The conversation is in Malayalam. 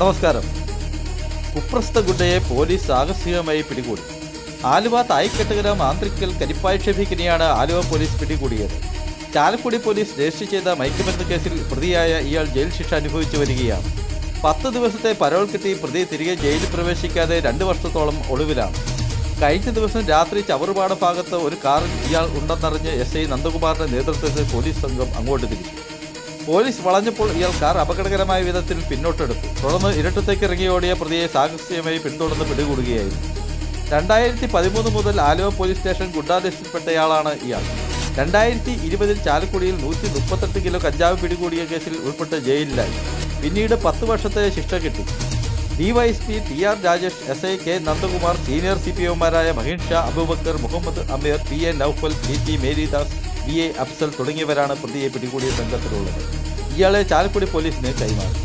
നമസ്കാരം. കുപ്രസിദ്ധ ഗുണ്ടയെ പോലീസ് സാഹസികമായി പിടികൂടി. ആലുവ തായിക്കെട്ടുകര മാന്ത്രിക്കൽ കരിപ്പായ ഷെഫീഖിനെയാണ് ആലുവ പോലീസ് പിടികൂടിയത്. ചാലക്കുടി പോലീസ് രജിസ്റ്റർ ചെയ്ത മയക്കുമരുന്ന് കേസിൽ പ്രതിയായ ഇയാൾ ജയിൽ ശിക്ഷ അനുഭവിച്ചു വരികയാണ്. 10 ദിവസത്തെ പരോൾ കിട്ടി പ്രതി തിരികെ ജയിലിൽ പ്രവേശിക്കാതെ 2 വർഷത്തോളം ഒളിവിലാണ്. കഴിഞ്ഞ ദിവസം രാത്രി ചവറുപാട ഭാഗത്ത് ഒരു കാറിൽ ഇയാൾ ഉണ്ടെന്നറിഞ്ഞ് SI നന്ദകുമാറിന്റെ നേതൃത്വത്തിൽ പോലീസ് സംഘം അങ്ങോട്ട് തിരിച്ചു. പോലീസ് വളഞ്ഞപ്പോൾ ഇയാൾ കാർ അപകടകരമായ വിധത്തിൽ പിന്നോട്ടെടുത്തു. തുടർന്ന് ഇരുട്ടത്തേക്ക് ഇറങ്ങിയോടിയ പ്രതിയെ സാഹസികമായി പിന്തുടർന്ന് പിടികൂടുകയായിരുന്നു. 2013 മുതൽ ആലുവ പോലീസ് സ്റ്റേഷൻ ഗുണ്ടാ ലിസ്റ്റിൽപ്പെട്ടയാളാണ് ഇയാൾ. 2020 ചാലക്കുടിയിൽ 138 കിലോ കഞ്ചാവ് പിടികൂടിയ കേസിൽ ഉൾപ്പെട്ട് ജയിലിലായി. പിന്നീട് 10 വർഷത്തെ ശിക്ഷ കിട്ടി. DYSP TR Rajesh, SI K Nandakumar, senior CPOമാരായ Maheen Shah, Aboobacker, Muhammad Ameer, PA Noufal, PT Meridas, VA Afsal തുടങ്ങിയവരാണ് പ്രതിയെ പിടികൂടിയ സംഘത്തിലുള്ളത്. ഇയാളെ ചാലക്കുടി പോലീസിന് കൈമാറി.